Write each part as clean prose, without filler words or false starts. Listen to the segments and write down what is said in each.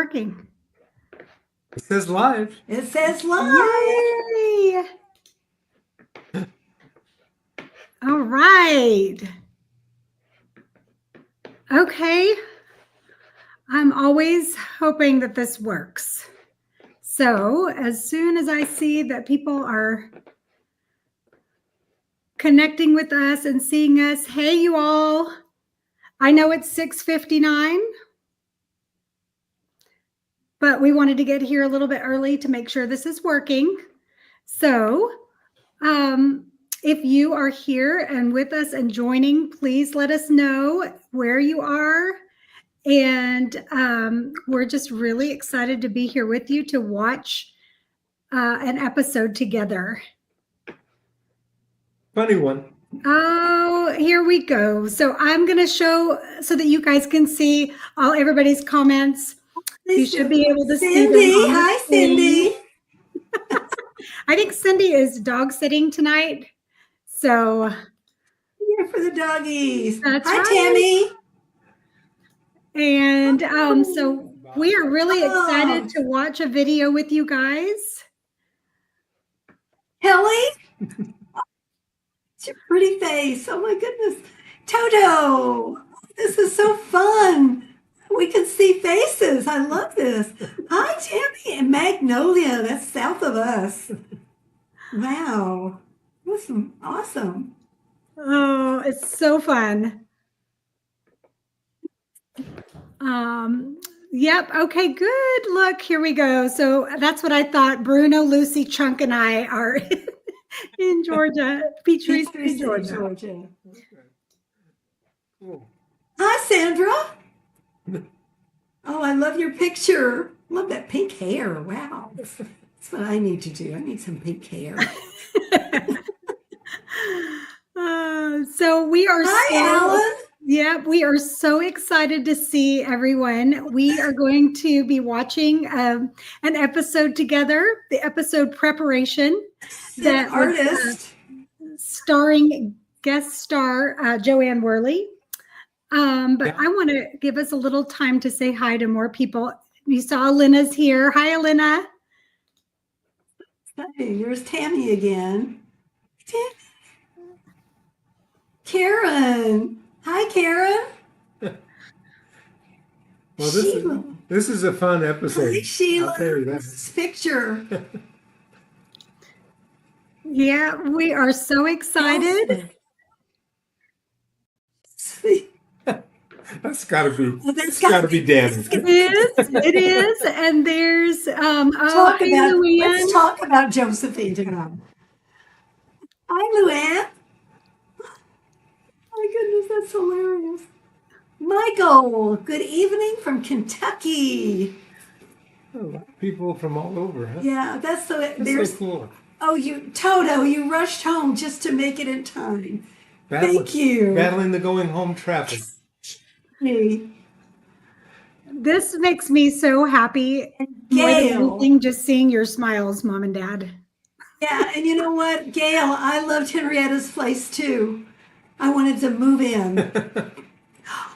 working. It says live. It says live. Yay! All right. Okay. I'm always hoping that this works. So as soon as I see that people are connecting with us and seeing us, hey, you all. I know it's 6:59, but we wanted to get here a little bit early to make sure this is working. So if you are here and with us and joining, please let us know where you are. And we're just really excited to be here with you to watch an episode together. Funny one. Oh, here we go. So I'm going to show so that you guys can see everybody's comments. You should be able to see them. Hi, Cindy. I think Cindy is dog sitting tonight. So here for the doggies. That's Hi, right. Tammy. And so we are really excited to watch a video with you guys. Kelly? It's your pretty face. Oh my goodness. Toto, this is so fun. We can see faces. I love this. Hi, Tammy and Magnolia. That's south of us. Wow. Awesome. Oh, it's so fun. Yep. Okay, good. Look, here we go. So that's what I thought. Bruno, Lucy, Chunk, and I are in Georgia, Peachtree City, Georgia. Okay. Cool. Hi, Sandra. Oh, I love your picture. Love that pink hair. Wow. That's what I need to do. I need some pink hair. So we are Alan. Yeah, we are so excited to see everyone. We are going to be watching an episode together, the episode preparation. That artist. Starring guest star Joanne Worley. But I want to give us a little time to say hi to more people. You saw Elena's here. Hi, Elena. Hey, here's Tammy again. Karen. Hi, Karen. Well, this is a fun episode. Hi, Sheila. I'll tell you that. This picture. Yeah, we are so excited. That's got to be Danny. It is. And there's let's talk about Josephine tonight. Hi, Luann. Oh my goodness, that's hilarious. Michael, good evening from Kentucky. A lot of people from all over, huh? Yeah, that's so cool. Oh, Toto, you rushed home just to make it in time. Thank you. Battling the going home traffic. Hey. This makes me so happy. More than anything, just seeing your smiles, Mom and Dad. Yeah, and you know what, Gail, I loved Henrietta's place too. I wanted to move in.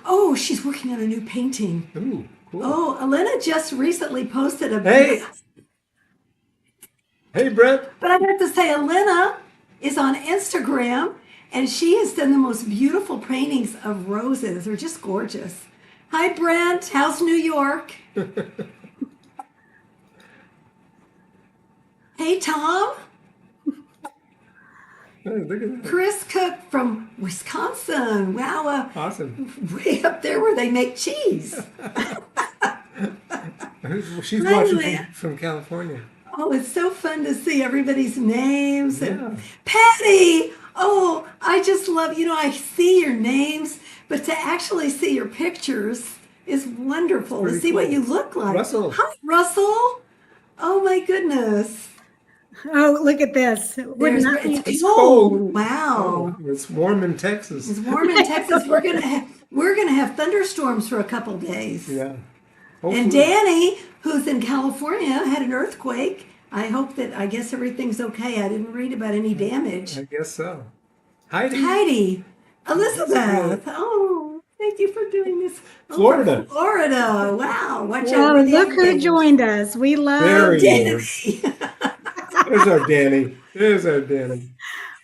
Oh, she's working on a new painting. Ooh, cool. Oh, Elena just recently posted a... Hey, Brett. But I have to say, Elena is on Instagram, and she has done the most beautiful paintings of roses. They're just gorgeous. Hi, Brent. How's New York? Hey, Tom. Hey, look at that. Chris Cook from Wisconsin. Wow. Awesome. Way up there where they make cheese. She's watching from California. Oh, it's so fun to see everybody's names. Yeah. And Patty! Oh, I just love, I see your names, but to actually see your pictures is wonderful. To see what you look like. Russell. Hi, Russell. Oh, my goodness. Oh, look at this. It's cold. Wow. Oh, it's warm in Texas. It's warm in Texas. We're gonna have thunderstorms for a couple days. Yeah. Hopefully. And Danny, who's in California, had an earthquake. I guess everything's okay. I didn't read about any damage. I guess so. Heidi. Elizabeth. Oh, Thank you for doing this. Florida. Florida. Wow. Watch out. Oh, for the look who alligators. joined us. We love There he Danny. is. There's our Danny. There's our Danny.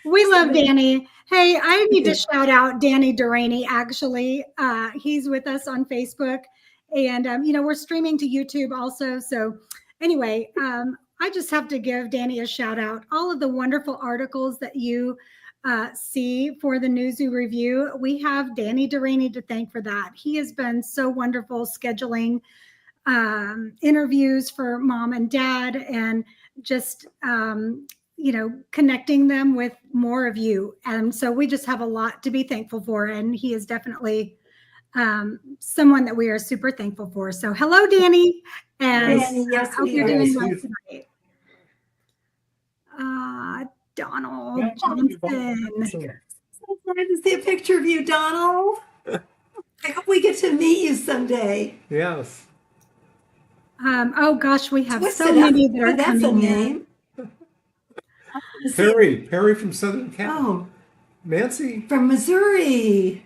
We love Danny. Hey, I need to shout out Danny Duraney, actually. He's with us on Facebook. And, we're streaming to YouTube also. So anyway, I just have to give Danny a shout out. All of the wonderful articles that you see for the new Zoo Revue, we have Danny Duraney to thank for that. He has been so wonderful scheduling interviews for mom and dad and just connecting them with more of you. And so we just have a lot to be thankful for. And he is definitely someone that we are super thankful for. So hello, Danny. And Danny, yes, hope we you're are. doing Yes, well yes. tonight. Donald Yeah, Johnson. So glad to see a picture of you, Donald. I hope we get to meet you someday. Yes. Oh gosh, we have Twist so it many up. that are That's a coming in. name. Perry from Southern Cal. Oh, Nancy. from Missouri.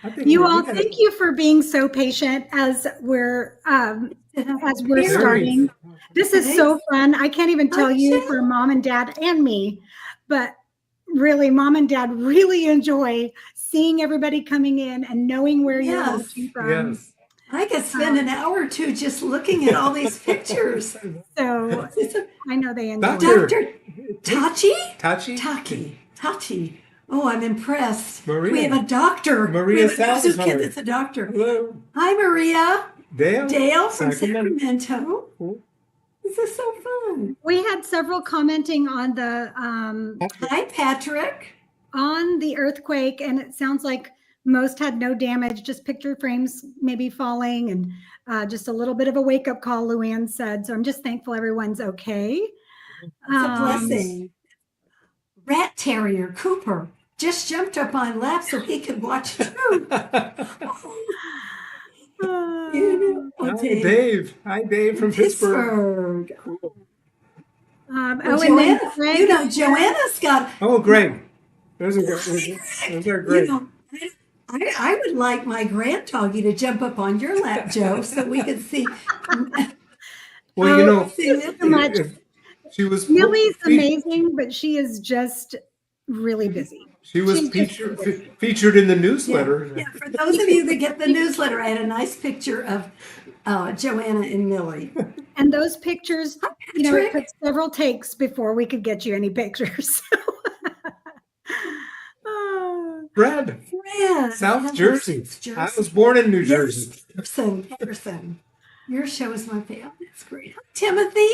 I think You we all, got thank you for being so patient as we're Perry. starting. This is so fun. I can't even tell Hi, you Jen. for mom and dad and me, but really, mom and dad really enjoy seeing everybody coming in and knowing where you're Yes. watching from. Yes. I could spend an hour or two just looking at all these pictures. So I know they enjoy. Doctor. Dr. Tachi? Tachi. Tachi. Oh, I'm impressed. Maria. We have a doctor. Maria we have a zoo Salazar. kid that's a doctor. Hello. Hi, Maria. Dale. Dale from Sacramento. Sacramento. Cool. This is so fun. We had several commenting on the Hi, Patrick. earthquake, and it sounds like most had no damage, just picture frames maybe falling, and just a little bit of a wake-up call, Luann said. So I'm just thankful everyone's okay. It's a blessing. Rat Terrier Cooper just jumped up on lap so he could watch too. Hi, Dave. Hi, Dave from Pittsburgh. Cool. And Joanna, then Greg, Joanna's got. Oh, Greg. Those are great. I would like my grand doggy to jump up on your lap, Joe, so we could see. Well, too much. she was Millie's amazing, but she is just really busy. She was featured in the newsletter. Yeah, for those of you that get the newsletter, I had a nice picture of Joanna and Millie. And those pictures, it Patrick. took several takes before we could get you any pictures. Brad, South Jersey. I was born in New Jersey. Patterson. Your show is my favorite. That's great. Hi, Timothy.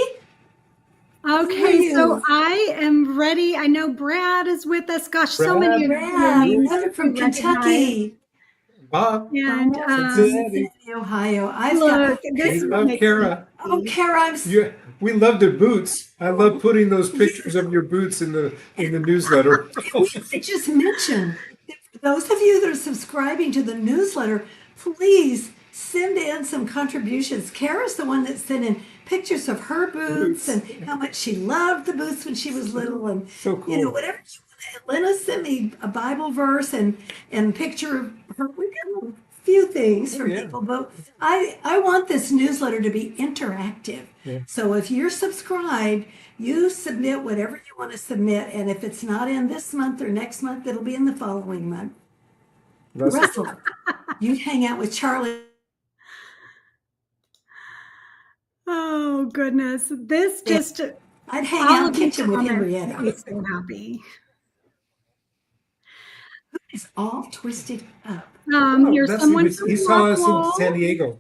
Okay, so I am ready. I know Brad is with us. Gosh, so Brad. many of Brad, you brother from Kentucky. Bob. And Cincinnati, Ohio. look, this We love Kara. Oh, Kara, We love the boots. I love putting those pictures of your boots in the newsletter. I just mentioned, those of you that are subscribing to the newsletter, please send in some contributions. Kara's the one that sent in pictures of her boots and how much she loved the boots when she was little, and So cool. whatever you want. Lena sent me a Bible verse and picture of her. We got a few things for people, but I want this newsletter to be interactive. Yeah. So if you're subscribed, you submit whatever you want to submit, and if it's not in this month or next month, it'll be in the following month. Russell, you hang out with Charlie. oh goodness, this just I'd hang all out of these kitchen with comments Henrietta. makes me so happy. It's all twisted up. Here's someone he from saw us in Rockwall. San Diego.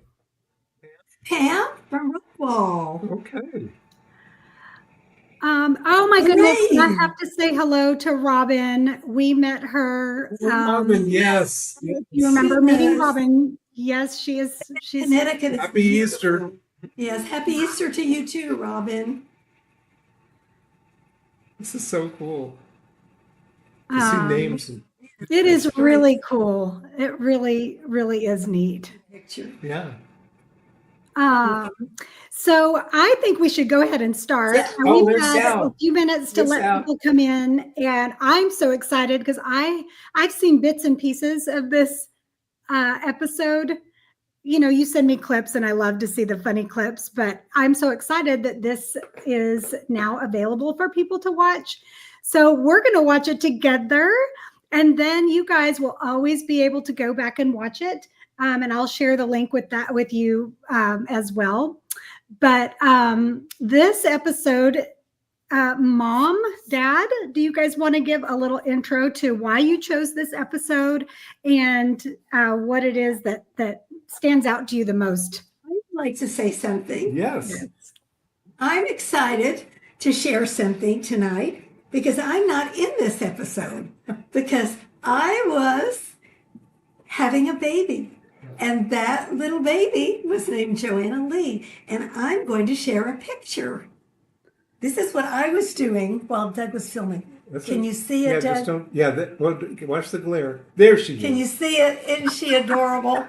Pam from Rockwall. Okay. Oh my goodness, I Hooray. have to say hello to Robin. We met her. Robin, yes. You remember meeting Yes. Robin? Yes, she's Connecticut. is Happy Easter. beautiful. Yes, happy Easter to you too, Robin. This is so cool to see um, names. it is really cool. It really, really is neat. Picture. Yeah. So I think we should go ahead and start. Yeah. Oh, We've there's had Sal. a few minutes to There's let Sal. people come in, and I'm so excited because I've seen bits and pieces of this episode, you send me clips and I love to see the funny clips, but I'm so excited that this is now available for people to watch. So we're going to watch it together, and then you guys will always be able to go back and watch it. And I'll share the link with you as well. But this episode, Mom, Dad, do you guys want to give a little intro to why you chose this episode and what it is that stands out to you the most? I'd like to say something. Yes. I'm excited to share something tonight because I'm not in this episode because I was having a baby. And that little baby was named Joanna Lee. And I'm going to share a picture. This is what I was doing while Doug was filming. Can you see it, Yeah, Doug? just don't. Yeah, watch the glare. There she is. Can you see it? Isn't she adorable?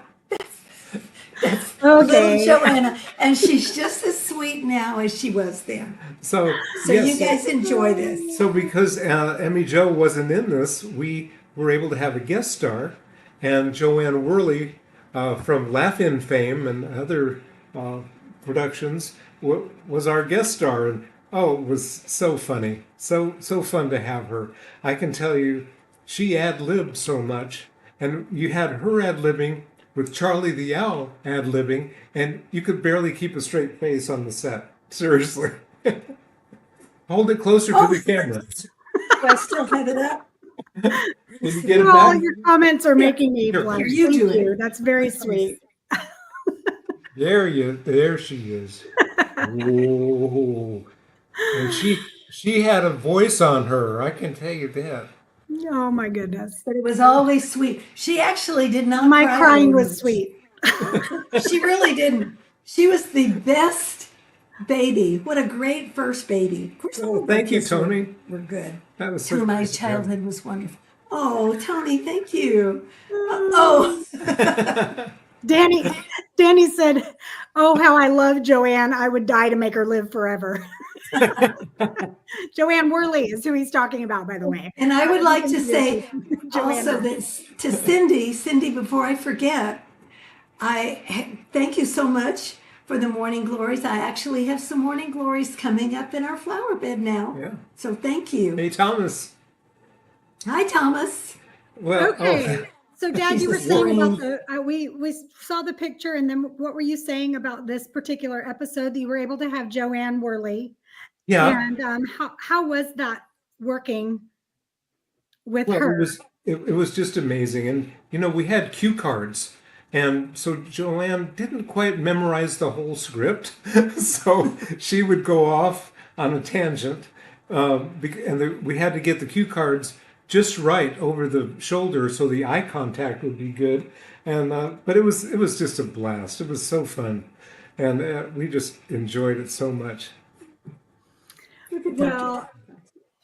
That's Okay. little Joanna. And she's just as sweet now as she was then. So You yes, guys enjoy this. So because Emmy Jo wasn't in this, we were able to have a guest star, and Joanne Worley from Laugh-In fame and other productions was our guest star, and it was so funny, so fun to have her. I can tell you, she ad-libbed so much, and you had her ad-libbing with Charlie the Owl ad-libbing, and you could barely keep a straight face on the set. Seriously. Hold it closer to the camera. Do I still have it up? Did you get it All back? your comments are making me Here, blush. you Thank do it. you. That's very sweet. There she is. Oh, and she had a voice on her. I can tell you that. Oh my goodness. But it was always sweet. She actually did not My cry crying very was much. sweet. She really didn't. She was the best baby. What a great first baby. Of course, all of our Thank you, kids were- Tony. Were good. That was Through so my nice of him. childhood was wonderful. Oh, Tony, thank you. Oh, Danny said, "Oh, how I love Joanne. I would die to make her live forever." Joanne Worley is who he's talking about, by the way. and I would like to say Joanna. also that to Cindy, before I forget, thank you so much for the morning glories. I actually have some morning glories coming up in our flower bed now. Yeah. So thank you. Hey, Thomas. Hi, Thomas. Well, Okay. So, Dad, you were He's saying about boring. we saw the picture, and then what were you saying about this particular episode that you were able to have Joanne Worley? yeah. And how was that working with Well, her? it was just amazing, and we had cue cards, and so Joanne didn't quite memorize the whole script, so she would go off on a tangent, and we had to get the cue cards just right over the shoulder so the eye contact would be good, and but it was just a blast. It was so fun, and we just enjoyed it so much. Well,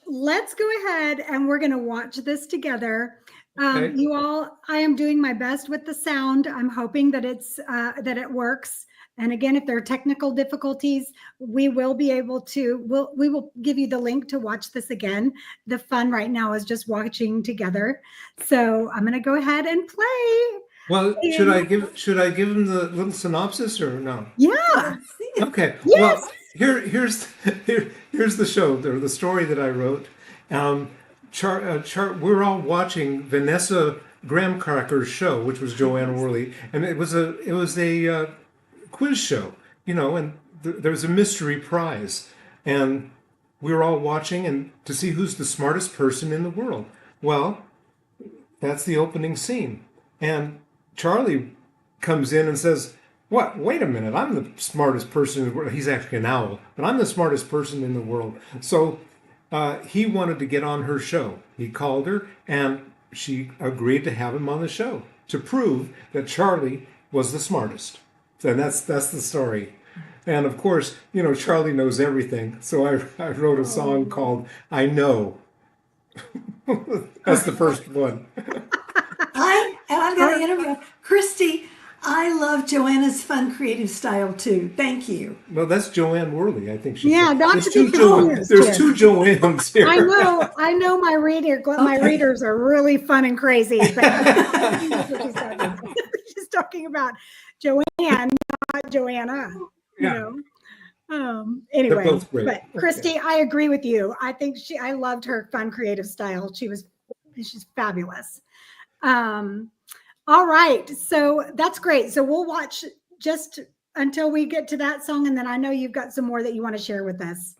let's go ahead and we're going to watch this together. Okay. You all, I am doing my best with the sound. I'm hoping that that it works. And again, if there are technical difficulties, we will be able to, we will give you the link to watch this again. The fun right now is just watching together. So I'm going to go ahead and play. Well, should I give him the little synopsis or no? Yeah. Okay. Yes. Well, here's the show or the story that I wrote. We're all watching Vanessa Graham Cracker's show, which was Joanne Worley, and it was a quiz show, and there was a mystery prize, and we were all watching and to see who's the smartest person in the world. Well, that's the opening scene, and Charlie comes in and says, "What? Wait a minute! I'm the smartest person in the world." He's actually an owl, but I'm the smartest person in the world. So he wanted to get on her show. He called her, and she agreed to have him on the show to prove that Charlie was the smartest. And that's the story. And of course, Charlie knows everything. So I wrote a song called "I Know." That's the first one. I've got to interrupt. Christy, I love Joanna's fun, creative style too. Thank you. Well, that's Joanne Worley. I think she. Yeah, said. not There's to two be Joannes. confused There's here. two Joannes here. I know my my readers are really fun and crazy. But talking about Joanne, not Joanna. Yeah. You know. Anyway, both great. but Christy, I agree with you. I think I loved her fun, creative style. She's fabulous. All right, so that's great. So we'll watch just until we get to that song, and then I know you've got some more that you want to share with us.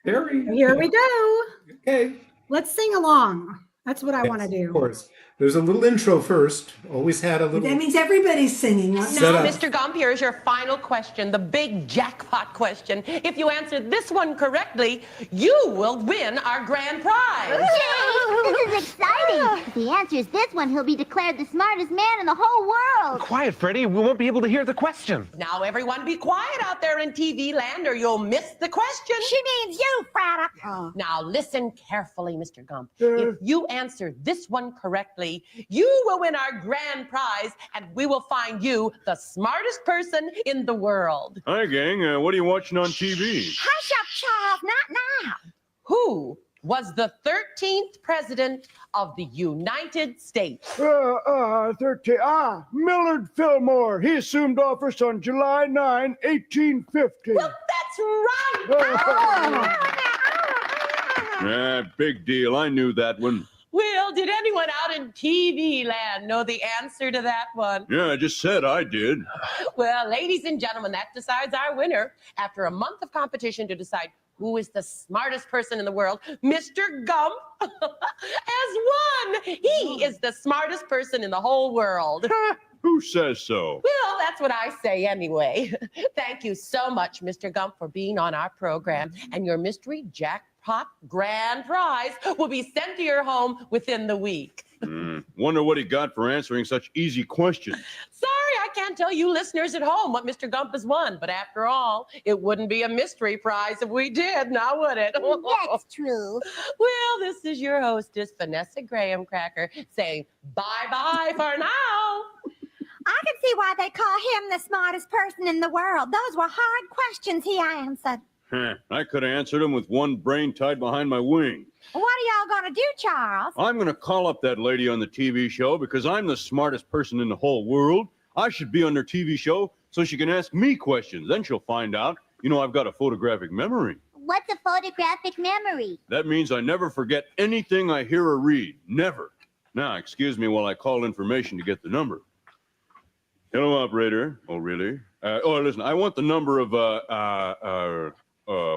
Here we go. Okay. Let's sing along. That's what I want to do. Of course. There's a little intro first. Always had a little. That means everybody's singing. Now, Mr. Gump, here's your final question, the big jackpot question. If you answer this one correctly, you will win our grand prize. This is exciting. If he answers this one, he'll be declared the smartest man in the whole world. Quiet, Freddie. We won't be able to hear the question. Now, everyone, be quiet out there in TV land or you'll miss the question. She means you, Freda. Now, listen carefully, Mr. Gump. If you answer this one correctly, you will win our grand prize, and we will find you the smartest person in the world. Hi, gang. What are you watching on TV? Hush up, Charles. Not now. Who was the 13th president of the United States? 13. Millard Fillmore. He assumed office on July 9, 1850. Well, that's right. Big deal. I knew that one. Well, did anyone out in TV land know the answer to that one? Yeah, I just said I did. Well, ladies and gentlemen, that decides our winner. After a month of competition to decide who is the smartest person in the world, Mr. Gump has won. He is the smartest person in the whole world. Who says so? Well, that's what I say anyway. Thank you so much, Mr. Gump, for being on our program. And your mystery jackpot grand prize will be sent to your home within the week. Wonder what he got for answering such easy questions. Sorry, I can't tell you listeners at home what Mr. Gump has won. But after all, it wouldn't be a mystery prize if we did, now would it? That's true. Well, this is your hostess, Vanessa Graham Cracker, saying bye-bye for now. I can see why they call him the smartest person in the world. Those were hard questions he answered. I could have answered him with one brain tied behind my wing. What are y'all going to do, Charles? I'm going to call up that lady on the TV show because I'm the smartest person in the whole world. I should be on their TV show so she can ask me questions. Then she'll find out, I've got a photographic memory. What's a photographic memory? That means I never forget anything I hear or read. Never. Now, excuse me while I call information to get the number. Hello, operator. Oh, really? Listen, I want the number of,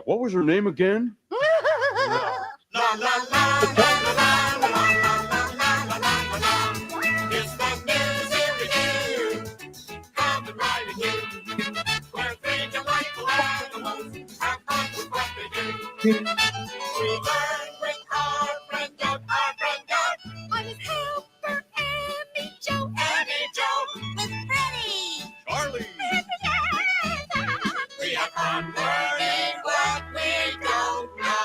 what was her name again? La la la la la la la la la la la. It's the Zoo Revue, coming right at you. We're three delightful animals, have fun with what they do. We learn with our friend Doug, I'm his helper, Emmy Jo, with Freddie, Charlie. We have fun learning what we don't know.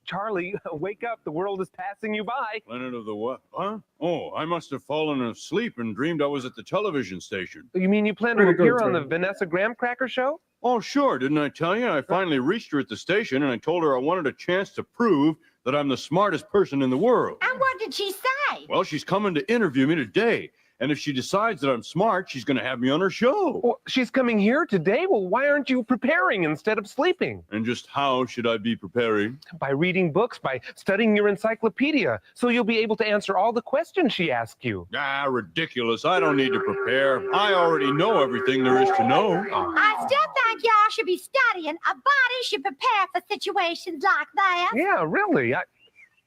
Charlie, wake up. The world is passing you by. Planet of the what? Huh? Oh, I must have fallen asleep and dreamed I was at the television station. You mean you plan to appear on the Vanessa Graham Cracker show? Oh, sure. Didn't I tell you? I finally reached her at the station and I told her I wanted a chance to prove that I'm the smartest person in the world. And what did she say? Well, she's coming to interview me today. And if she decides that I'm smart, she's going to have me on her show. Well, she's coming here today? Well, why aren't you preparing instead of sleeping? And just how should I be preparing? By reading books, by studying your encyclopedia, so you'll be able to answer all the questions she asks you. Ah, ridiculous. I don't need to prepare. I already know everything there is to know. I still think y'all should be studying. A body should prepare for situations like that. Yeah, really.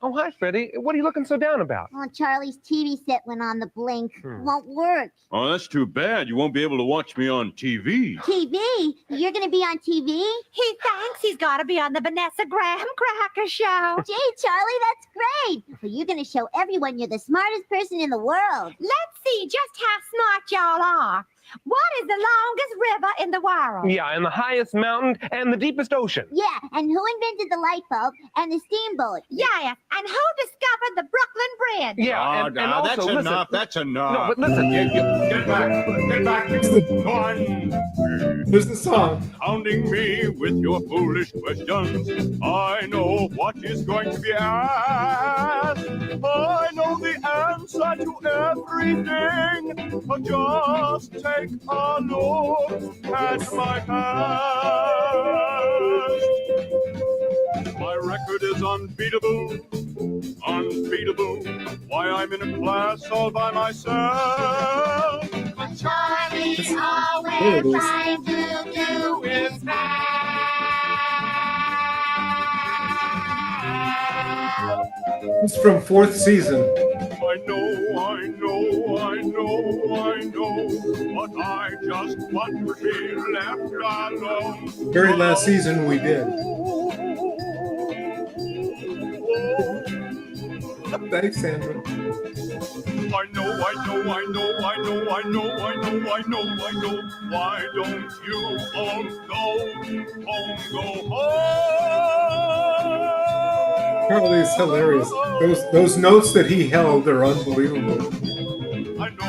Oh, hi, Freddie. What are you looking so down about? Oh, Charlie's TV set went on the blink. Won't work. Oh, that's too bad. You won't be able to watch me on TV. TV? You're going to be on TV? He thinks he's got to be on the Vanessa Graham Cracker show. Gee, Charlie, that's great. Well, you're going to show everyone you're the smartest person in the world. Let's see just how smart y'all are. What is the longest river in the world? Yeah, and the highest mountain and the deepest ocean. Yeah, and who invented the light bulb and the steamboat? Yeah, and who discovered the Brooklyn Bridge? Yeah, and also, that's listen. enough. That's enough. No, but listen. Get back. Get back. Go on. Here's the song. Hounding me with your foolish questions. I know what is going to be asked. I know the answer to everything. But just take a look at my past. My record is unbeatable, unbeatable. Why, I'm in a class all by myself. But Charlie's There always it is. trying to do his best. It's from 4th season. I know, but I just want to be left alone. Very last season we did. Thanks, Sandra. I know. Why don't you all go home? Charlie's hilarious. Those notes that he held are unbelievable. I know,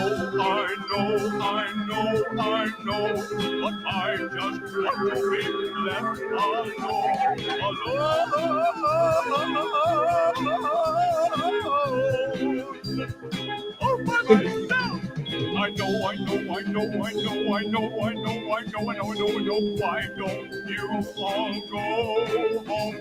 but I just want to be left alone. All by myself. I know. Why don't you all go home?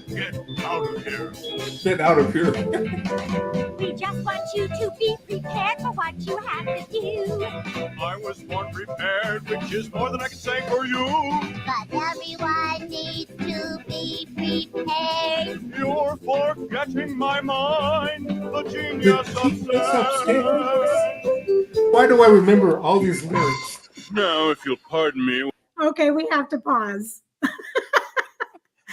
Get out of here. Get out of here. We just want you to be prepared for what you have to do. I was born prepared, which is more than I can say for you. But everyone needs to be prepared. You're forgetting my mind, the genius upstairs. upstairs. Why do I remember all these lyrics? Now, if you'll pardon me. Okay, we have to pause.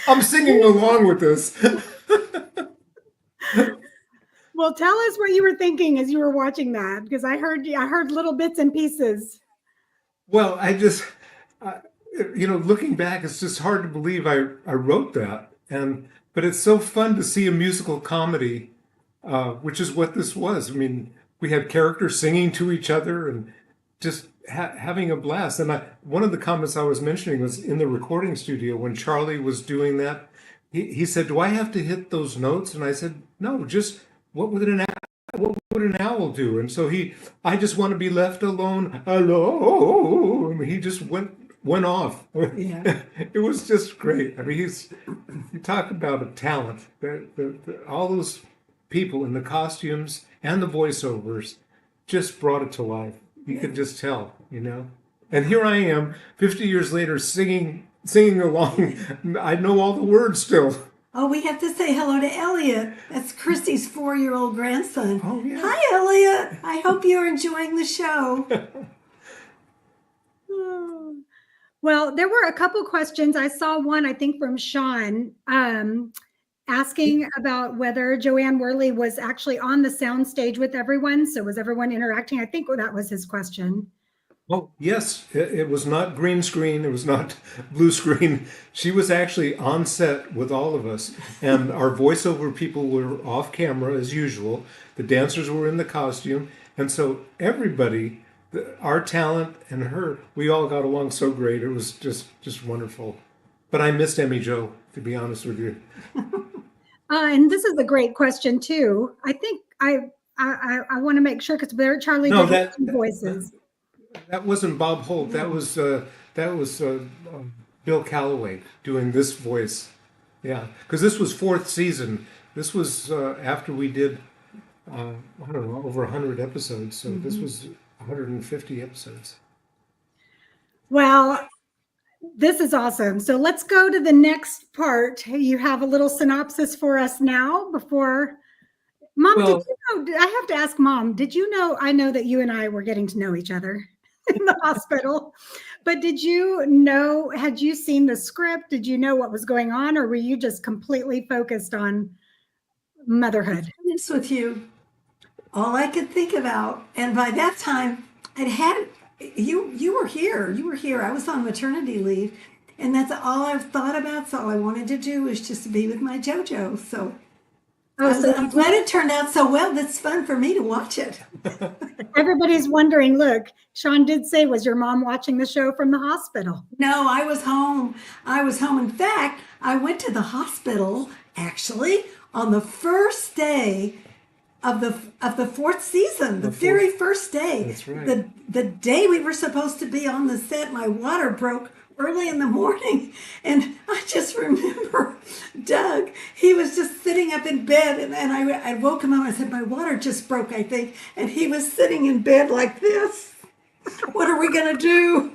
I'm singing along with this. Well, tell us what you were thinking as you were watching that, because I heard little bits and pieces. Well, I just, looking back, it's just hard to believe I wrote that. But it's so fun to see a musical comedy, which is what this was. I mean, we had characters singing to each other and just having a blast. And one of the comments I was mentioning was in the recording studio when Charlie was doing that. He said, "Do I have to hit those notes?" And I said, "No, just what would an owl do?" And so I just want to be left alone. He just went off. Yeah. It was just great. I mean, you talk about a talent. All those people in the costumes and the voiceovers just brought it to life. You could just tell, And here I am, 50 years later, singing along. I know all the words still. Oh, we have to say hello to Elliot. That's Christy's 4-year-old grandson. Oh, yeah. Hi, Elliot. I hope you're enjoying the show. Well, there were a couple questions. I saw one, I think, from Sean, asking about whether Joanne Worley was actually on the sound stage with everyone. So was everyone interacting? I think that was his question. Oh, yes. It was not green screen. It was not blue screen. She was actually on set with all of us. And our voiceover people were off camera as usual. The dancers were in the costume. And so everybody, our talent and her, we all got along so great. It was just wonderful. But I missed Emmy Jo, to be honest with you. And this is a great question too. I think I want to make sure because there Charlie did two voices. That wasn't Bob Holt. That was Bill Calloway doing this voice. Yeah, because this was 4th season. This was after we did I don't know, over 100 episodes. So this was 150 episodes. Well, This is awesome. So let's go to the next part. You have a little synopsis for us now before. Mom, Well- did you know? I have to ask Mom, did you know? I know that you and I were getting to know each other in the hospital, but did you know, had you seen the script? Did you know what was going on, or were you just completely focused on motherhood? Honest with you, all I could think about, and by that time, I'd had you. You were here. You were here. I was on maternity leave, and that's all I've thought about. So all I wanted to do was just to be with my JoJo. So. I'm glad it turned out so well. That's fun for me to watch it. Everybody's wondering, look, Sean did say, was your mom watching the show from the hospital? No, I was home. I was home. In fact, I went to the hospital actually on the first day of the fourth season, the very first day. That's right. The day we were supposed to be on the set, my water broke early in the morning, and I just remember Doug. He was just sitting up in bed, and I woke him up. I said, "My water just broke, I think," and he was sitting in bed like this. What are we gonna do?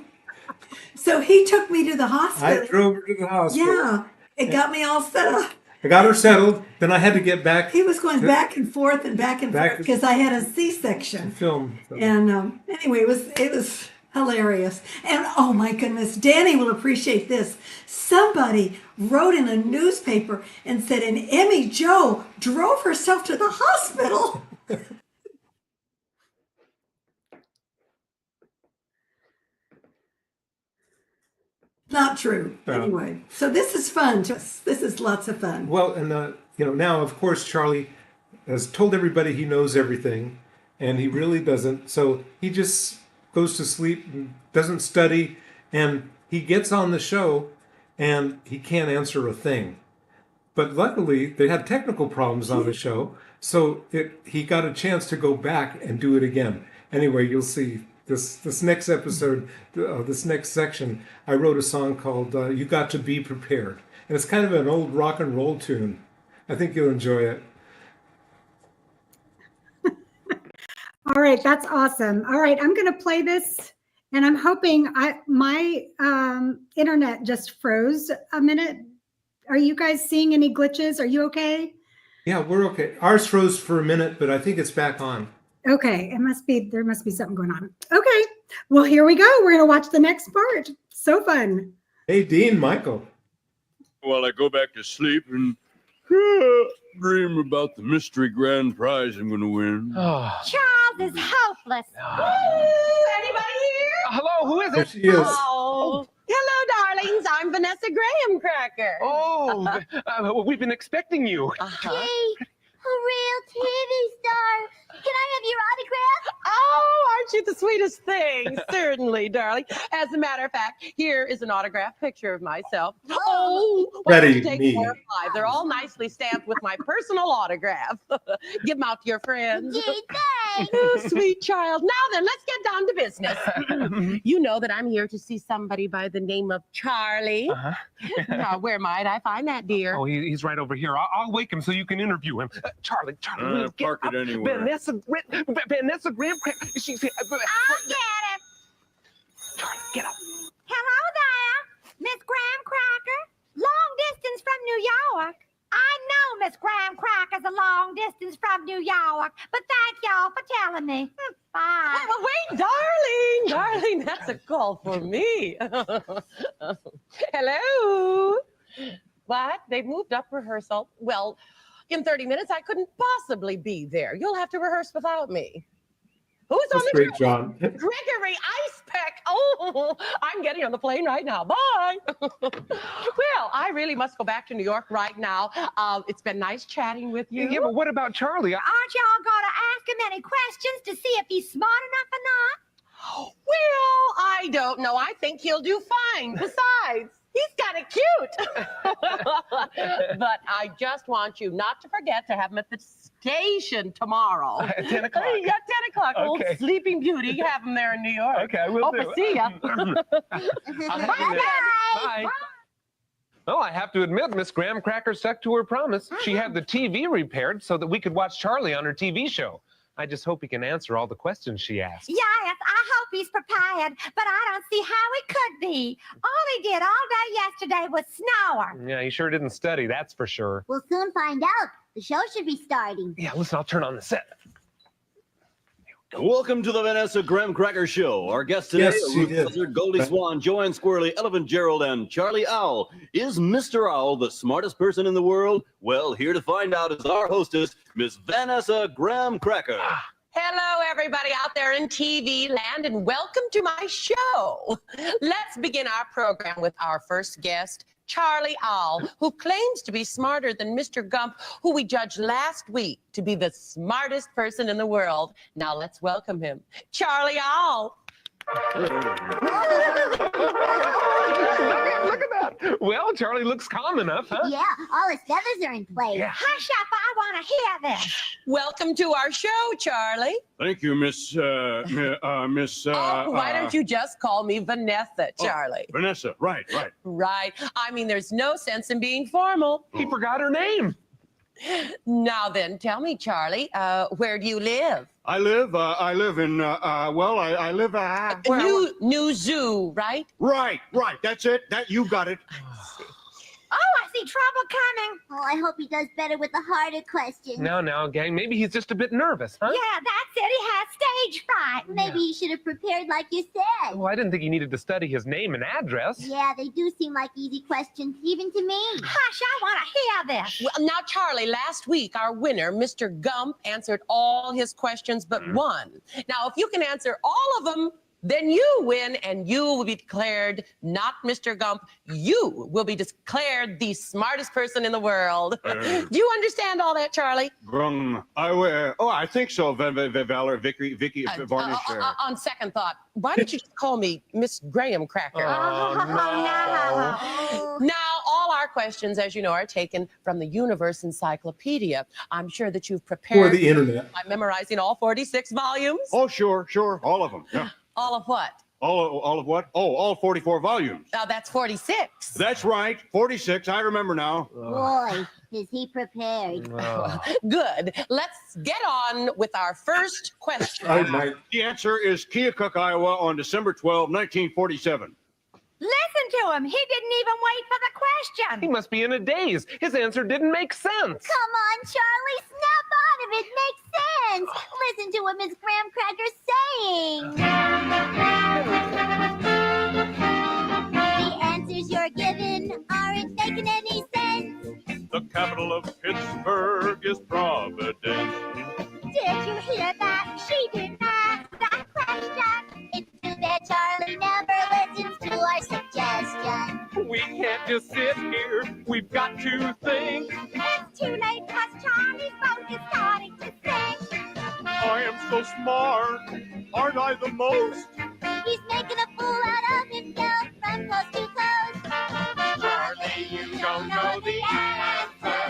So he took me to the hospital. I drove her to the hospital. Yeah, it got me all set up. I got her settled. Then I had to get back. He was going back and forth because I had a C-section. Film. And anyway, it was hilarious. And oh my goodness, Danny will appreciate this. Somebody wrote in a newspaper and said an Emmy Jo drove herself to the hospital. Not true. Yeah. Anyway, so this is fun. This is lots of fun. Well, and now of course Charlie has told everybody he knows everything, and he really doesn't. So he just goes to sleep and doesn't study, and he gets on the show, and he can't answer a thing. But luckily, they had technical problems on the show, so he got a chance to go back and do it again. Anyway, you'll see this next episode, this next section. I wrote a song called "You Got to Be Prepared," and it's kind of an old rock and roll tune. I think you'll enjoy it. All right, that's awesome. All right, I'm going to play this, and I'm hoping my internet just froze a minute. Are you guys seeing any glitches? Are you okay? Yeah, we're okay. Ours froze for a minute, but I think it's back on. Okay, there must be something going on. Okay, well, here we go. We're going to watch the next part. So fun. Hey, Dean, Michael. While I go back to sleep and dream about the mystery grand prize I'm going to win. Charles is hopeless. Anybody here? Hello, who is There it? she is. Oh, hello, darlings. I'm Vanessa Graham Cracker. Oh, we've been expecting you. Uh-huh. Hey, a real TV star. Can I have your autograph? Oh, aren't you the sweetest thing? Certainly, darling. As a matter of fact, here is an autographed picture of myself. Oh, why don't you take me. 4 or 5? They're all nicely stamped with my personal autograph. Give them out to your friends. Gee, thanks. Oh, sweet child. Now then, let's get down to business. You know that I'm here to see somebody by the name of Charlie. Now, where might I find that, dear? Oh, he's right over here. I'll wake him so you can interview him. Charlie, we'll get Park it up. anywhere. Vanessa Graham Cracker. I'll get him. Charlie, get up. Hello there, Miss Graham Cracker. Long distance from New York. I know Miss Graham Cracker's a long distance from New York, but thank y'all for telling me. Bye. Wait, darling, that's a call for me. Hello. What? They've moved up rehearsal. Well, in 30 minutes, I couldn't possibly be there. You'll have to rehearse without me. Who's on That's the great, John. Gregory Icepeck. Oh, I'm getting on the plane right now. Bye. Well, I really must go back to New York right now. It's been nice chatting with you. Yeah, but what about Charlie? Aren't y'all gonna ask him any questions to see if he's smart enough or not? Well, I don't know. I think he'll do fine. Besides, he's kind of cute. But I just want you not to forget to have him at the station tomorrow. At 10 o'clock. Yeah, 10 o'clock. Okay. Old Sleeping Beauty. Have him there in New York. Okay, I will Hope do. I see ya. Bye. Well, I have to admit, Miss Graham Cracker stuck to her promise. She had the TV repaired so that we could watch Charlie on her TV show. I just hope he can answer all the questions she asks. Yes, I hope he's prepared, but I don't see how he could be. All he did all day yesterday was snore. Yeah, he sure didn't study, that's for sure. We'll soon find out. The show should be starting. Yeah, listen, I'll turn on the set. Welcome to the Vanessa Graham Cracker Show. Our guest today, Yes, she Ruth did. Buzzard, Goldie Swan, Joanne Squirrely, Elephant Gerald, and Charlie Owl. Is Mr. Owl the smartest person in the world? Well, here to find out is our hostess, Miss Vanessa Graham Cracker. Hello, everybody out there in TV land, and welcome to my show. Let's begin our program with our first guest, Charlie Owl, who claims to be smarter than Mr. Gump, who we judged last week to be the smartest person in the world. Now let's welcome him, Charlie Owl. Look at that. Well, Charlie looks calm enough, huh? Yeah, all his feathers are in place. Yeah. Hush up, I want to hear this. Welcome to our show, Charlie. Thank you, Miss. Why don't you just call me Vanessa, Charlie? Vanessa? Right. Right. I mean, there's no sense in being formal. He forgot her name. Now then, tell me, Charlie, where do you live? I live in. I live. New Zoo, right? Right. That's it. You got it. Oh, I see trouble coming. Oh, I hope he does better with the harder questions. Now, gang, maybe he's just a bit nervous, huh? Yeah, that's it. He has stage fright. Maybe he should have prepared like you said. Well, I didn't think he needed to study his name and address. Yeah, they do seem like easy questions, even to me. Hush, I want to hear this. Well, now, Charlie, last week, our winner, Mr. Gump, answered all his questions but one. Now, if you can answer all of them, then you win, and you will be declared not Mr. Gump. You will be declared the smartest person in the world. Do you understand all that, Charlie? I think so. Valor, Vicky, Varnish. On second thought, why don't you just call me Miss Graham Cracker? Oh, no. Now, all our questions, as you know, are taken from the Universe Encyclopedia. I'm sure that you've prepared For the internet. by memorizing all 46 volumes. Oh, sure, all of them. Yeah. All of what? All of what? Oh, all 44 volumes. Now, that's 46. That's right, 46. I remember now. Boy, is he prepared. Good. Let's get on with our first question. All right, Mike. The answer is Keokuk, Iowa, on December 12, 1947. Listen to him. He didn't even wait for the question. He must be in a daze. His answer didn't make sense. Come on, Charlie, snap out of it. Makes sense. Listen to what Miss Graham Cracker's saying. The answers you're given aren't making any sense. The capital of Pittsburgh is Providence. Did you hear that? She didn't ask that question. It's too bad Charlie never listens to our suggestion. We can't just sit here. We've got to think. It's too late because Charlie's boat is starting to sink. I am so smart. Aren't I the most? He's making a fool out of himself from coast to coast. Charlie, you don't know the answer,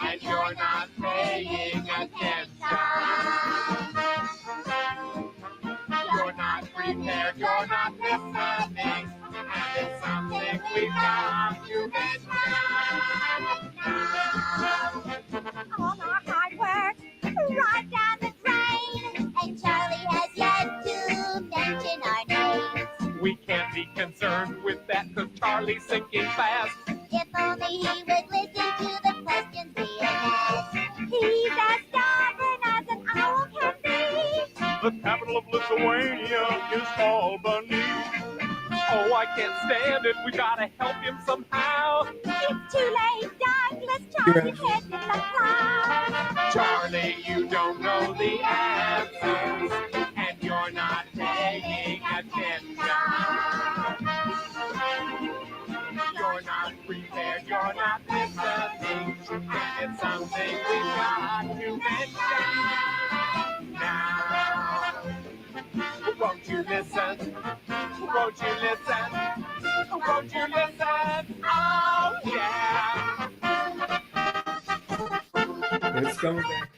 and you're not paying attention. You're not prepared, you're not listening, and it's something we've got to mention now. All our hard work, right down the drain. And Charlie has yet to mention our names. We can't be concerned with that because Charlie's sinking fast. If only he would listen to the questions we asked. He's as stubborn as an owl can be. The capital of Lithuania is Albany. Oh, I can't stand it. We gotta help him somehow. It's too late, Douglas. Charlie's head in the clouds. Charlie, you don't know the answers, and you're not paying attention. You're not prepared, you're not listening, and it's something we've got to mention now. Won't you listen? Won't you listen? Won't you listen? Oh, yeah. It's coming back.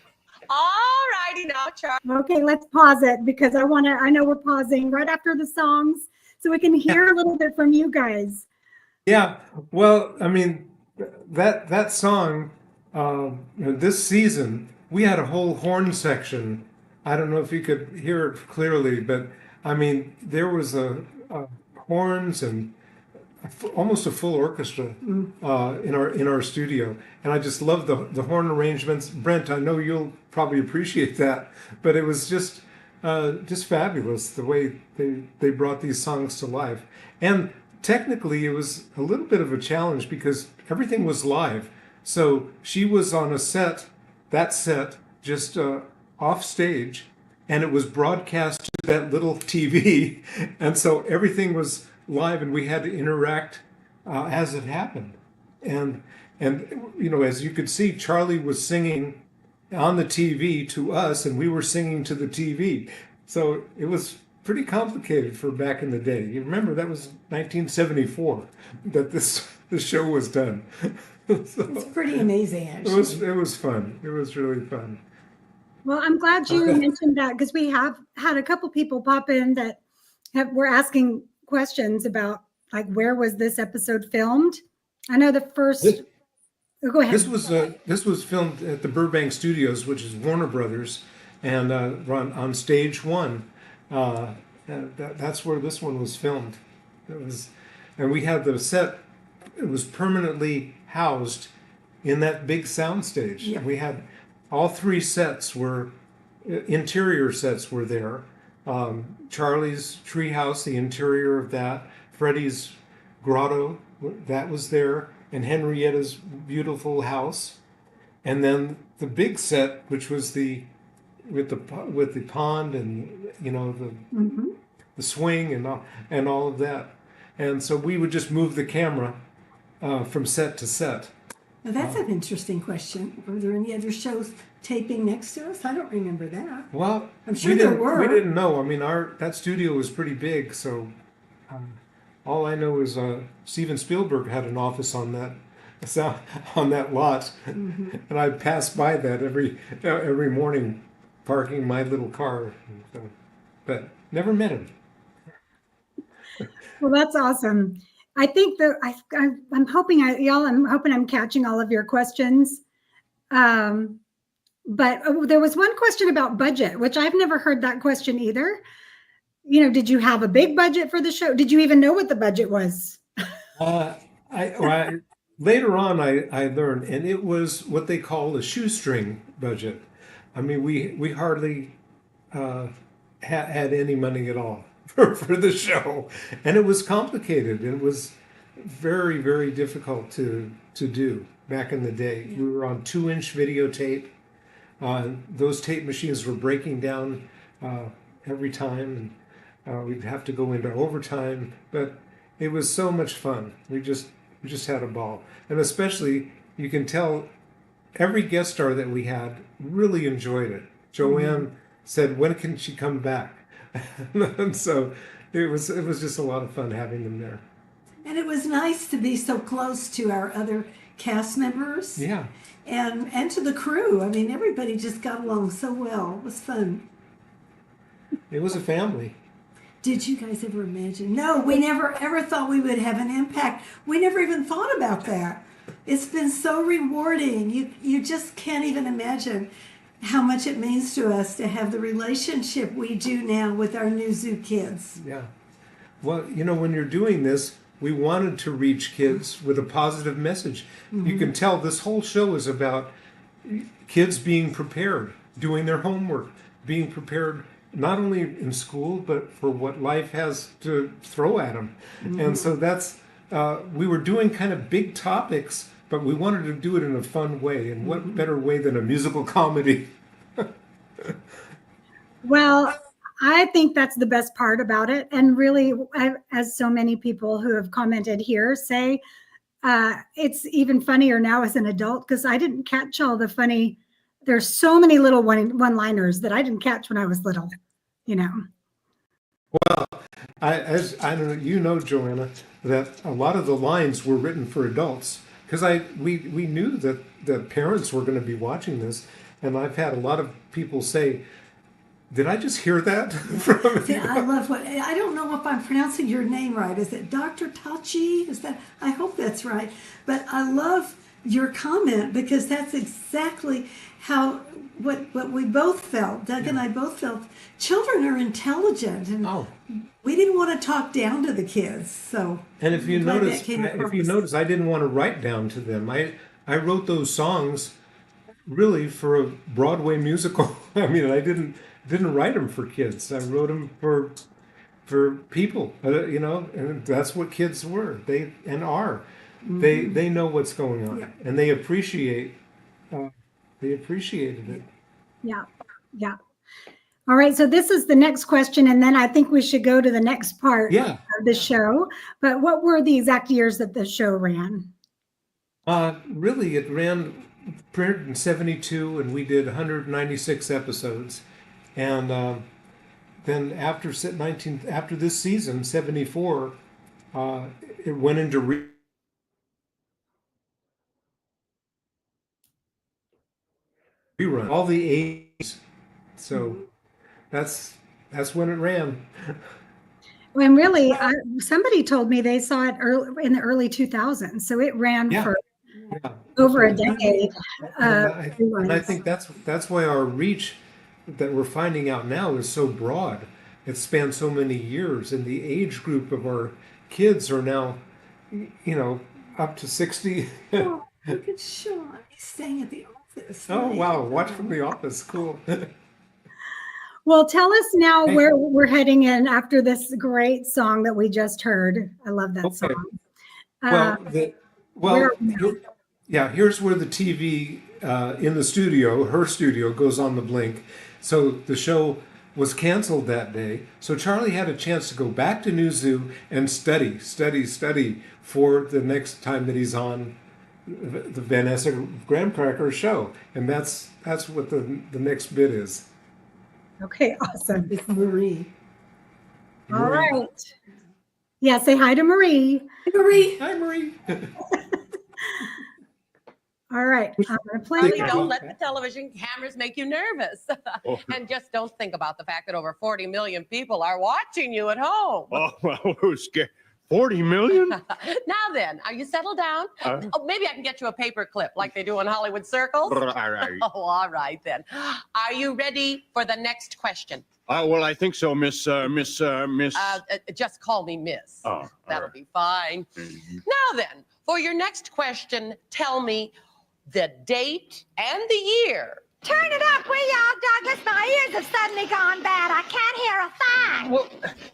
All righty now, Charlie. Okay, let's pause it because I know we're pausing right after the songs so we can hear a little bit from you guys. Yeah, well, I mean, that song, this season, we had a whole horn section I don't know if you could hear it clearly, but I mean, there was a horns and almost a full orchestra in our studio, and I just love the horn arrangements. Brent, I know you'll probably appreciate that, but it was just fabulous the way they brought these songs to life. And technically, it was a little bit of a challenge because everything was live. So she was on a set, just off stage, and it was broadcast to that little TV, and so everything was live, and we had to interact as it happened. And as you could see, Charlie was singing on the TV to us, and we were singing to the TV. So it was pretty complicated for back in the day. You remember that was 1974 that this show was done. So It's pretty amazing, actually. it was fun. It was really fun. Well, I'm glad you mentioned that because we have had a couple people pop in that were asking questions about like where was this episode filmed. I know the first. Go ahead. This was filmed at the Burbank Studios, which is Warner Brothers, and on stage one. That's where this one was filmed. And we had the set. It was permanently housed in that big sound stage. Yeah. We had all three sets interior sets were there. Charlie's treehouse, the interior of that, Freddie's grotto, that was there, and Henrietta's beautiful house, and then the big set, which was with the pond and the swing and all of that, and so we would just move the camera from set to set. Now, that's an interesting question. Were there any other shows taping next to us? I don't remember that. Well, I'm sure there were. We didn't know. I mean, that studio was pretty big, so all I know is Steven Spielberg had an office on that lot, and I'd pass by that every morning, parking my little car, but never met him. Well, that's awesome. I think that I'm hoping I'm catching all of your questions. But there was one question about budget, which I've never heard that question either. Did you have a big budget for the show? Did you even know what the budget was? Later on, I learned, and it was what they call a shoestring budget. I mean, we hardly had any money at all for the show, and it was complicated. It was very, very difficult to do back in the day. We were on 2-inch videotape. Those tape machines were breaking down every time, and we'd have to go into overtime. But it was so much fun. We just had a ball, and especially you can tell every guest star that we had really enjoyed it. Joanne said, "When can she come back?" And so it was just a lot of fun having them there. And it was nice to be so close to our other cast members. Yeah. And to the crew. I mean, everybody just got along so well. It was fun. It was a family. Did you guys ever imagine? No, we never ever thought we would have an impact. We never even thought about that. It's been so rewarding. You just can't even imagine how much it means to us to have the relationship we do now with our new zoo kids. Yeah. Well, when you're doing this, we wanted to reach kids with a positive message. You can tell this whole show is about kids being prepared, doing their homework, being prepared not only in school, but for what life has to throw at them. And so that's, we were doing kind of big topics, but we wanted to do it in a fun way. And what better way than a musical comedy? Well, I think that's the best part about it. And really, as so many people who have commented here say, it's even funnier now as an adult because I didn't catch all the funny. There's so many little one-liners that I didn't catch when I was little, Well, I don't know, Joanna, that a lot of the lines were written for adults because we knew that the parents were going to be watching this, and I've had a lot of people say, "Did I just hear that?" See, I love I don't know if I'm pronouncing your name right. Is it Dr. Tachi? I hope that's right. But I love your comment, because that's exactly how what we both felt. Doug and I both felt children are intelligent, and we didn't want to talk down to the kids. So, and if you I'm glad that notice, came across. I didn't want to write down to them. I wrote those songs really for a Broadway musical. I mean, I didn't write them for kids. I wrote them for people, and that's what kids were. They and are. They know what's going on, and they appreciated it. Yeah. Yeah. All right. So this is the next question, and then I think we should go to the next part of the show. But what were the exact years that the show ran? Really, it ran premiered in 72, and we did 196 episodes, and then after this season 74, it went into rerun all the 80s. So that's when it ran. And really, somebody told me they saw it in the early 2000s. So it ran for over a decade. And I think that's why our reach that we're finding out now is so broad. It spans so many years, and the age group of our kids are now, up to 60. Oh, look at Sean. He's staying at the office. Oh, wow. Watch from the office. Cool. Well, tell us now where we're heading in after this great song that we just heard. I love that song. Here's where the TV in the studio, her studio, goes on the blink. So the show was canceled that day. So Charlie had a chance to go back to New Zoo and study for the next time that he's on the Vanessa Graham Cracker show. And that's what the next bit is. Okay, awesome. It's Marie. All right. Yeah, say hi to Marie. Hey, Marie. Hi, Marie. All right. I'm going to play. Really don't let the television cameras make you nervous. And just don't think about the fact that over 40 million people are watching you at home. Oh, well, who's scared? 40 million? Now then, are you settled down? Maybe I can get you a paper clip like they do in Hollywood circles. All right. Oh, all right then. Are you ready for the next question? Well, I think so, Miss. Just call me Miss. Oh, that'll be fine. Now then, for your next question, tell me the date and the year. Turn it up, will y'all, Douglas? My ears have suddenly gone bad. I can't hear a thing. Well,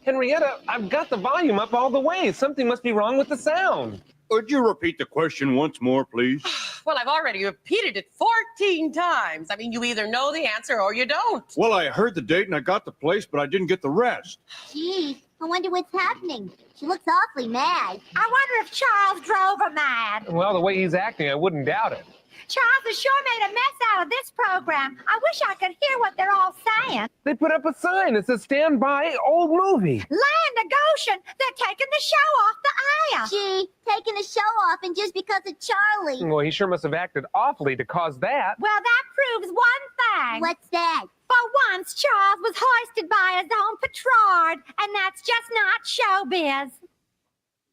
Henrietta, I've got the volume up all the way. Something must be wrong with the sound. Would you repeat the question once more, please? Well, I've already repeated it 14 times. I mean, you either know the answer or you don't. Well, I heard the date and I got the place, but I didn't get the rest. Gee, I wonder what's happening. She looks awfully mad. I wonder if Charles drove her mad. Well, the way he's acting, I wouldn't doubt it. Charles has sure made a mess out of this program. I wish I could hear what they're all saying. They put up a sign that says stand by old movie. Land of Goshen, they're taking the show off the air. Gee, taking the show off, and just because of Charlie. Well, he sure must have acted awfully to cause that. Well, that proves one thing. What's that? For once, Charles was hoisted by his own petard, and that's just not showbiz.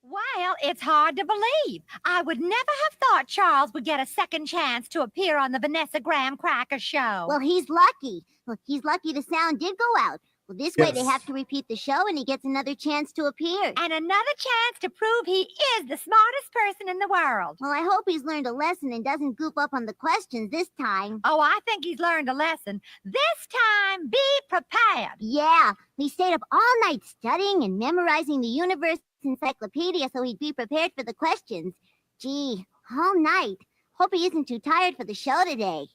Well, it's hard to believe. I would never have thought Charles would get a second chance to appear on the Vanessa Graham Cracker show. Well, he's lucky. Well, he's lucky the sound did go out. Well, this way they have to repeat the show, and he gets another chance to appear. And another chance to prove he is the smartest person in the world. Well, I hope he's learned a lesson and doesn't goof up on the questions this time. Oh, I think he's learned a lesson. This time, be prepared. Yeah, he stayed up all night studying and memorizing the universe encyclopedia so he'd be prepared for the questions. Gee, all night. Hope he isn't too tired for the show today.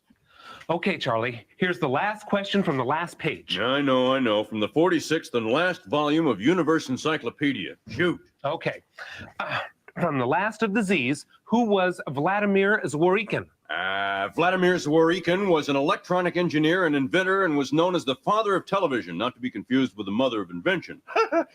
Okay, Charlie, here's the last question from the last page. I know. From the 46th and last volume of Universe Encyclopedia. Shoot. Okay. From the last of the Z's, who was Vladimir Zworykin? Vladimir Zworykin was an electronic engineer and inventor and was known as the father of television, not to be confused with the mother of invention.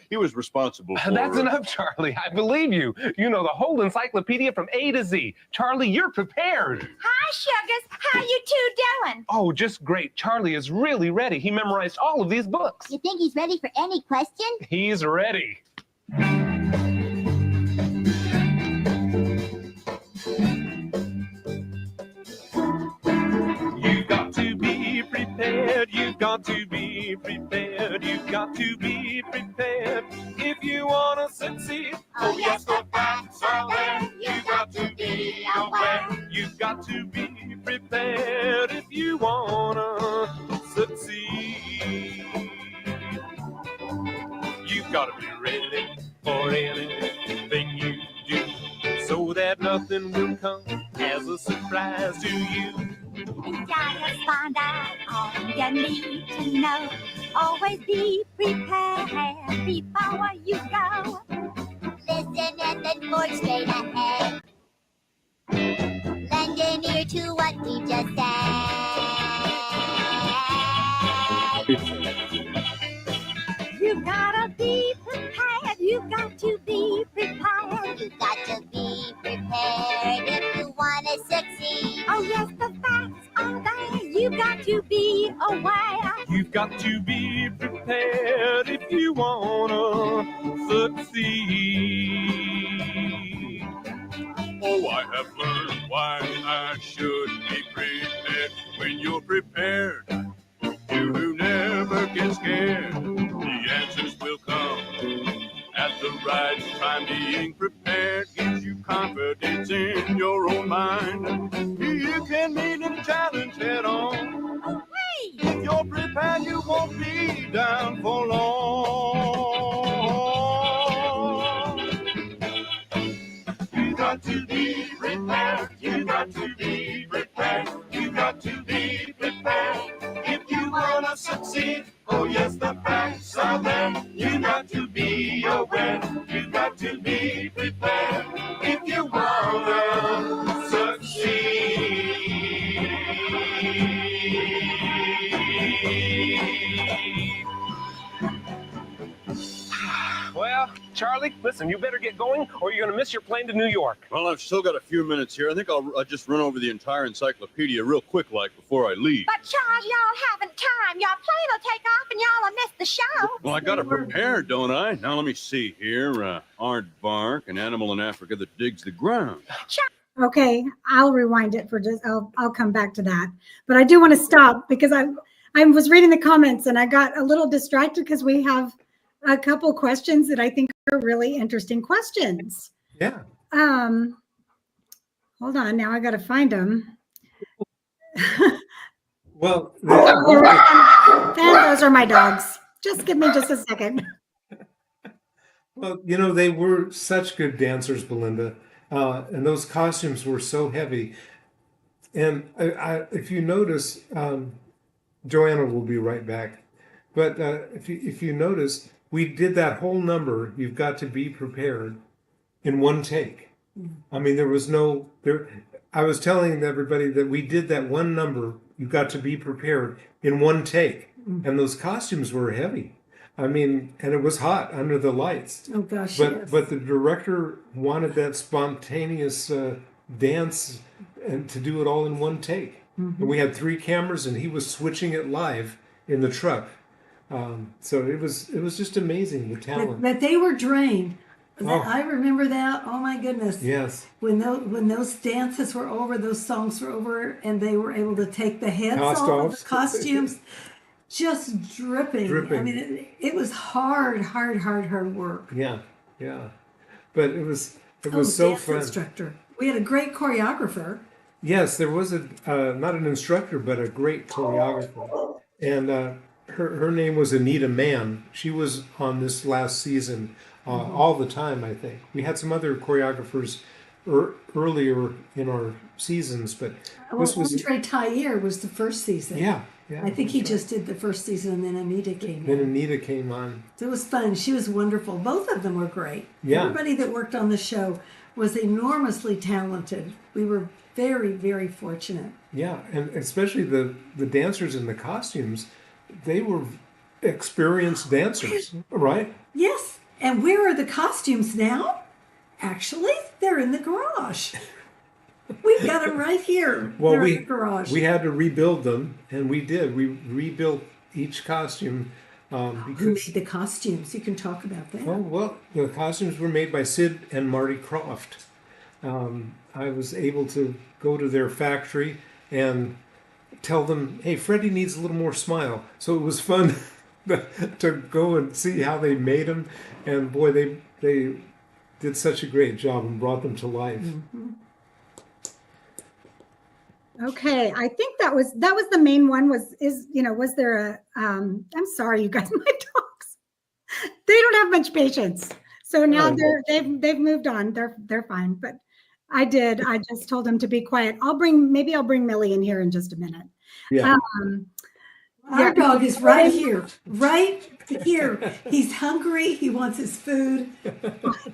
He was responsible for... That's enough, Charlie. I believe you. You know the whole encyclopedia from A to Z. Charlie, you're prepared. Hi, Sugars. How you two doing? Oh, just great. Charlie is really ready. He memorized all of these books. You think he's ready for any question? He's ready. got to be prepared. You've got to be prepared if you want to succeed. Oh, yes, the facts are there. You've got to be aware. You've got to be prepared if you want to succeed. You've got to be ready for anything you do, so that nothing will come as a surprise to you. You gotta find out all you need to know. Always be prepared before you go. Listen and then forge straight ahead. Lend an ear to what we just said. You gotta be prepared. You got to be prepared. You got to be prepared if you want to succeed. Oh yes, the facts are there. You got to be aware. You've got to be prepared if you want to succeed. Oh, I have learned why I should be prepared. When you're prepared, you never get scared. The answers will come at the right time. Being prepared gives you confidence in your own mind. You can meet a challenge head on. Oh, hey! If you're prepared, you won't be down for long. You got to be prepared. You got to be prepared. You got to be prepared if you want to succeed. Oh yes, the facts are there. You got to be aware. You got to be prepared if you want to succeed. Well, Charlie, listen, you better get going or you're going to miss your plane to New York. Well, I've still got a few minutes here. I think I'll just run over the entire encyclopedia real quick, like, before I leave. But Charles, y'all haven't time. Your plane will take off and y'all will miss the show. Well, I got to prepare, don't I? Now, let me see here. Aardvark, an animal in Africa that digs the ground. Okay, I'll rewind it for just, I'll come back to that. But I do want to stop because I was reading the comments and I got a little distracted because we have a couple questions that I think are really interesting questions. Yeah. Hold on, now I got to find them. Well, And those are my dogs. Just give me just a second. well, you know, they were such good dancers, Belinda, and those costumes were so heavy. And if you notice, Joanna will be right back. But if you notice, we did that whole number, You've Got to Be Prepared, in one take. I mean, there was no, I was telling everybody that we did that one number, You've Got to Be Prepared, in one take. And those costumes were heavy. I mean, and it was hot under the lights. Oh gosh, But yes. but the director wanted that spontaneous dance and to do it all in one take. And we had 3 cameras, and he was switching it live in the truck. So it was just amazing, the talent. But they were drained. Oh. I remember that. Oh my goodness. Yes. When those dances were over, those songs were over, and they were able to take the heads off of Costumes. the costumes, just dripping. Dripping. I mean, it was hard work. Yeah, yeah. But it was Oh, so dance fun. instructor. We had a great choreographer. Yes, there was not an instructor, but a great choreographer. And her name was Anita Mann. She was on this last season all the time, I think. We had some other choreographers earlier in our seasons, but this was... Andre Tailleur was the first season. Yeah. I think he just did the first season, and then Anita came Then in. Anita came on. So it was fun. She was wonderful. Both of them were great. Yeah. Everybody that worked on the show was enormously talented. We were very, very fortunate. Yeah, and especially the dancers in the costumes, they were experienced dancers, right? Yes. And where are the costumes now? Actually, they're in the garage. We've got them right here. Well, they're in the garage. we had to rebuild them, and we did. We rebuilt each costume Who because... made the costumes? You can talk about that. Oh, well, the costumes were made by Sid and Marty Croft. I was able to go to their factory and tell them, hey, Freddie needs a little more smile. So it was fun to go and see how they made him. And boy, they did such a great job and brought them to life. Mm-hmm. Okay, I think that was the main one. Was there a I'm sorry, you guys, my dogs, they don't have much patience. So now they've moved on. They're fine. But I just told them to be quiet. I'll bring Millie in here in just a minute. Yeah. Our dog is right here. He's hungry. He wants his food.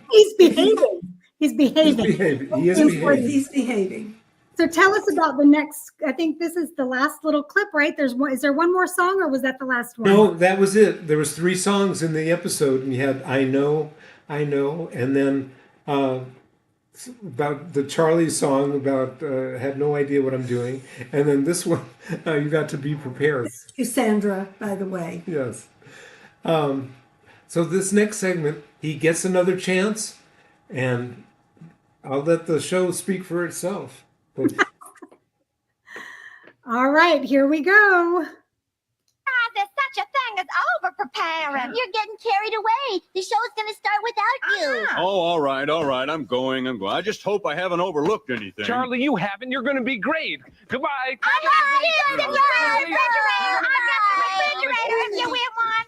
He's behaving. He is behaving. He's behaving. So tell us about the next. I think this is the last little clip, right? Is there one more song, or was that the last one? No, that was it. There was 3 songs in the episode, and you had I know, and then about the Charlie song about had no idea what I'm doing, and then this one you got to be prepared. Thank you, Sandra, by the way. Yes. So this next segment, he gets another chance, and I'll let the show speak for itself. All right, here we go. There's such a thing as over-preparing. You're getting carried away. The show's going to start without you. Oh, all right. I'm going. I just hope I haven't overlooked anything. Charlie, you haven't. You're going to be great. Goodbye. Here's the refrigerator. I've got the refrigerator if you want one.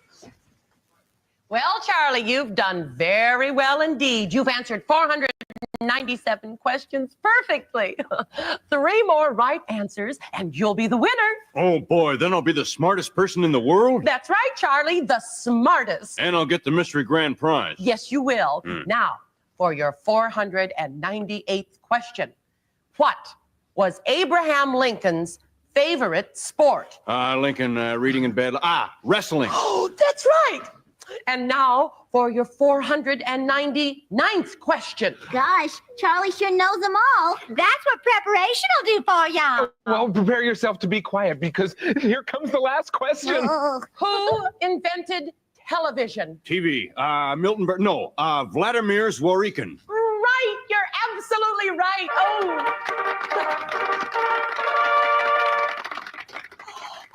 Well, Charlie, you've done very well indeed. You've answered 497 questions perfectly. 3 more right answers, and you'll be the winner. Oh, boy. Then I'll be the smartest person in the world? That's right, Charlie, the smartest. And I'll get the mystery grand prize. Yes, you will. Now, for your 498th question. What was Abraham Lincoln's favorite sport? Lincoln reading in bed. Wrestling. Oh, that's right. And now for your 499th question. Gosh, Charlie sure knows them all. That's what preparation will do for ya. Well, prepare yourself to be quiet because here comes the last question. Who invented television? TV. Milton Berg. No, Vladimir Zworykin. Right, you're absolutely right.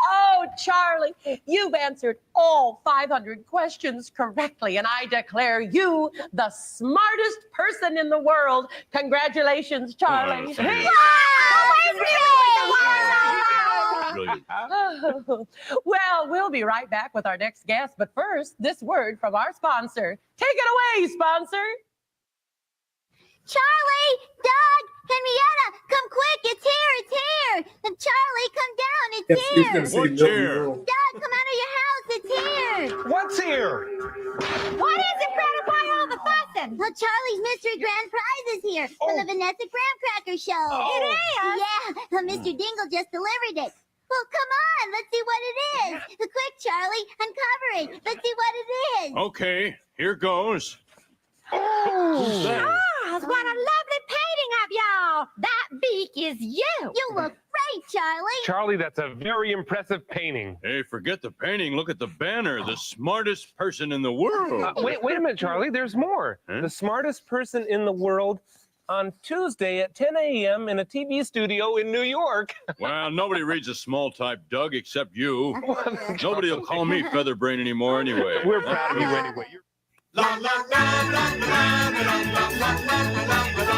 Oh, Charlie, you've answered all 500 questions correctly, and I declare you the smartest person in the world. Congratulations, Charlie. Well, we'll be right back with our next guest, but first, this word from our sponsor. Take it away, sponsor. Charlie, Doug, Henrietta, come quick, it's here. And Charlie, come down, it's here. What's here? Doug, come out of your house, it's here. What's here? What is it, Greta? Why all the fussing? Well, Charlie's mystery grand prize is here from the Vanessa Graham Cracker show. It is? Yeah, Mr. Dingle just delivered it. Well, come on, let's see what it is. Quick, Charlie, uncover it. Let's see what it is. Okay, here goes. Charles, what a lovely painting of y'all. That beak is you. You look great, Charlie. Charlie, that's a very impressive painting. Hey, forget the painting. Look at the banner. The smartest person in the world. Wait a minute, Charlie. There's more. Huh? The smartest person in the world on Tuesday at 10 a.m. in a TV studio in New York. Well, nobody reads a small type, Doug, except you. Nobody will call me Featherbrain anymore anyway. We're proud of you anyway. La la la la la la la la la la la.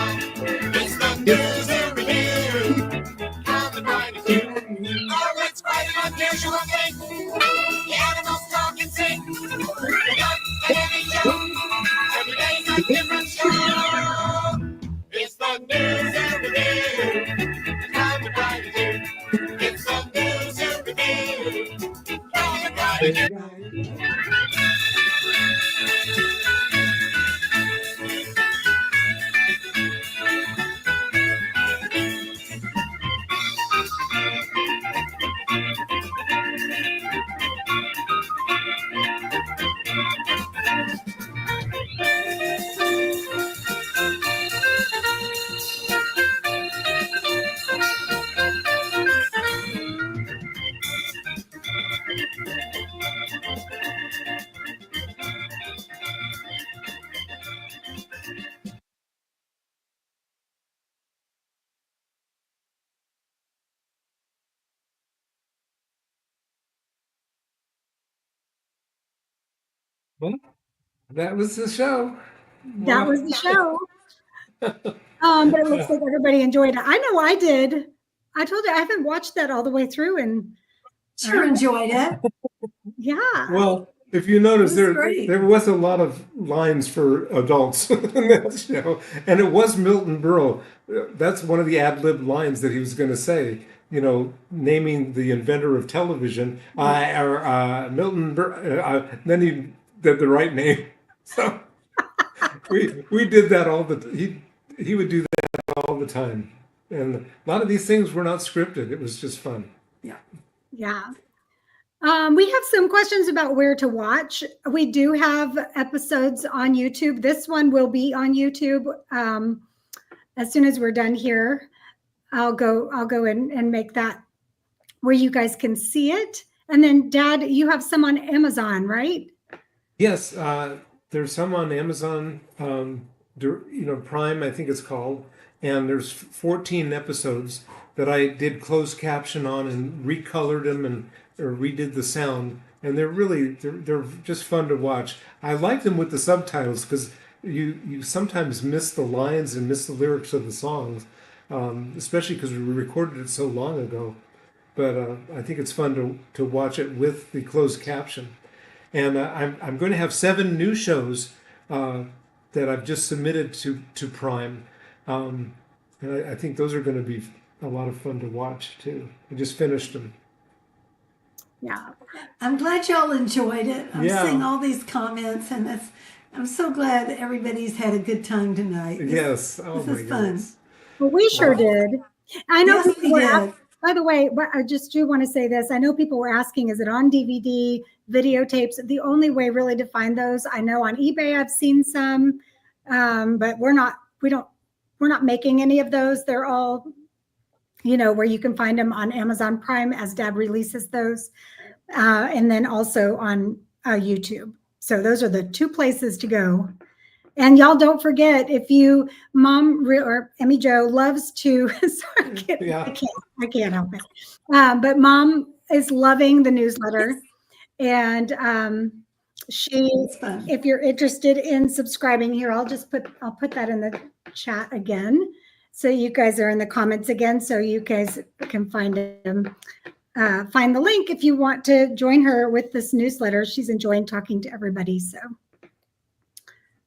It's the news and review. Coming right at you. Oh, it's quite an unusual thing. The animals talk and sing. Doug Emmy Jo. Every day's a different show. It's the news and review. Coming right at you. It's the news and review. Coming right at you. Well, that was the show. That was the show. But it looks like everybody enjoyed it. I know I did. I told you I haven't watched that all the way through, and Sure enjoyed it. yeah. Well, if you notice, That was great. there was a lot of lines for adults in that show, and it was Milton Berle. That's one of the ad-lib lines that he was going to say. You know, naming the inventor of television, Milton Berle. Then he did the right name. So we did that all the. He would do that all the time, and a lot of these things were not scripted. It was just fun. Yeah. We have some questions about where to watch. We do have episodes on YouTube. This one will be on YouTube. As soon as we're done here, I'll go and make that where you guys can see it. And then Dad, you have some on Amazon, right? Yes, there's some on Amazon, Prime, I think it's called, and there's 14 episodes that I did closed caption on and recolored them and or redid the sound, and they're just fun to watch. I like them with the subtitles because you sometimes miss the lines and miss the lyrics of the songs, especially because we recorded it so long ago. But I think it's fun to watch it with the closed caption. And I'm going to have 7 new shows that I've just submitted to Prime. And I think those are going to be a lot of fun to watch too. I just finished them. Yeah. I'm glad y'all enjoyed it. I'm Yeah. seeing all these comments, and I'm so glad that everybody's had a good time tonight. Yes. Oh This my is fun. goodness. Well, we sure did. I know Yes, people we were did. by the way, I just do want to say this. I know people were asking, is it on DVD, videotapes? The only way really to find those, I know on eBay I've seen some, but we're not making any of those. They're all, where you can find them on Amazon Prime as Dad releases those, and then also on YouTube. So those are the 2 places to go. And y'all don't forget, if you, or Emmy Jo loves to, sorry, I can't help it. But Mom is loving the newsletter. And if you're interested in subscribing here, I'll put that in the chat again. So you guys are in the comments again, so you guys can find them. Find the link if you want to join her with this newsletter. She's enjoying talking to everybody. So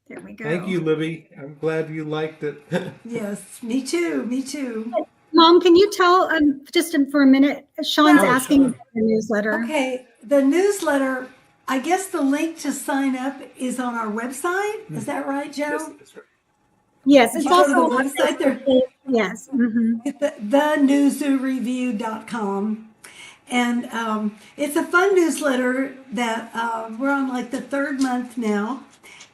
there we go. Thank you, Libby. I'm glad you liked it. Yes, me too. Me too. Mom, can you tell just for a minute? Sean's Oh, asking sure. about the newsletter. Okay, the newsletter. I guess the link to sign up is on our website. Is that right, Joe? Yes, that's right. Yes, it's You go to also the website there. Yes. Mm-hmm. The new ZooRevue.com. And it's a fun newsletter that we're on like the 3rd month now.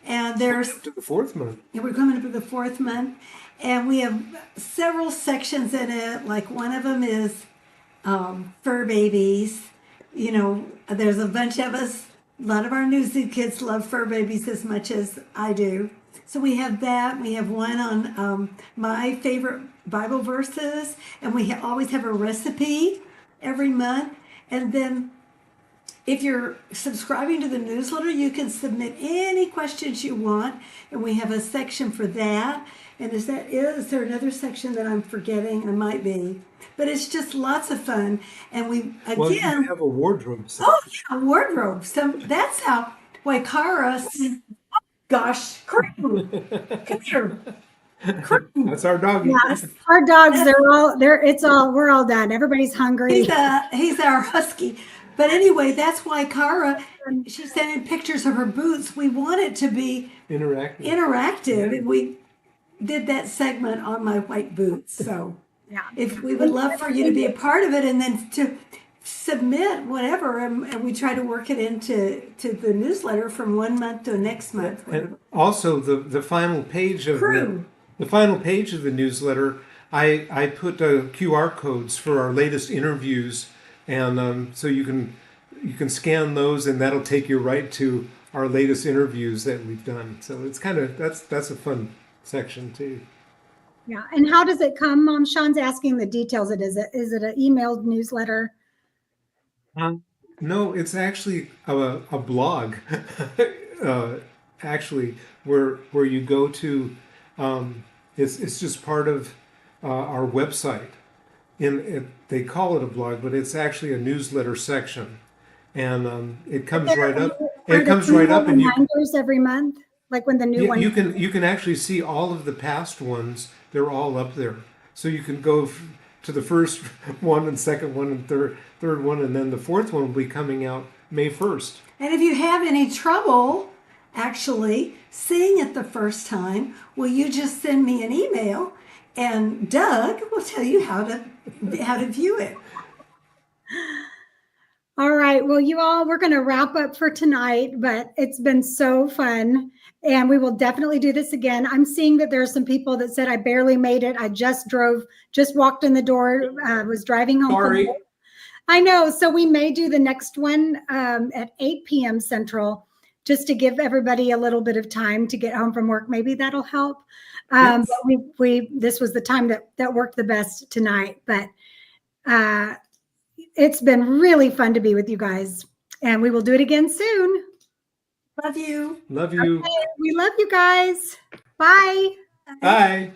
And there's Up to the 4th month. we're coming up to the 4th month. And we have several sections in it. Like one of them is fur babies. There's a bunch of us. A lot of our new zoo kids love fur babies as much as I do. So we have that. We have one on my favorite Bible verses. And we always have a recipe every month. And then if you're subscribing to the newsletter, you can submit any questions you want. And we have a section for that. And is there another section that I'm forgetting? I might be. But it's just lots of fun. And we, Well, you again, have a wardrobe section. oh, yeah, wardrobe. That's how Waikara, gosh, Curtin, come here. Curtin. That's our doggy. Yes, our dogs, we're all done. Everybody's hungry. He's our husky. But anyway, that's why Kara, she's sending pictures of her boots. We want it to be interactive. And we did that segment on my white boots. So yeah, if we would love for you to be a part of it and then to submit whatever, and we try to work it into the newsletter from 1 month to the next month. And also the final page of the final page of the newsletter, I put QR codes for our latest interviews, and so you can scan those, and that'll take you right to our latest interviews that we've done. So it's kind of that's a fun section too. Yeah. And how does it come, Mom? Sean's asking the details. Is it an emailed newsletter? No, it's actually a blog. actually where you go to. It's just part of our website. They call it a blog, but it's actually a newsletter section, and it comes right up. It comes right up, and reminders every month, like when the new one. you can actually see all of the past ones. They're all up there, so you can go to the first one and second one and third one, and then the fourth one will be coming out May 1st. And if you have any trouble actually seeing it the first time, will you just send me an email, and Doug will tell you how to view it. All right. Well, you all, we're going to wrap up for tonight, but it's been so fun. And we will definitely do this again. I'm seeing that there are some people that said, I barely made it. I just walked in the door, was driving home. Sorry. I know. So we may do the next one at 8 p.m. Central, just to give everybody a little bit of time to get home from work. Maybe that'll help. Yes. But this was the time that worked the best tonight. But it's been really fun to be with you guys. And we will do it again soon. Love you. Love you. Okay, we love you guys. Bye. Bye.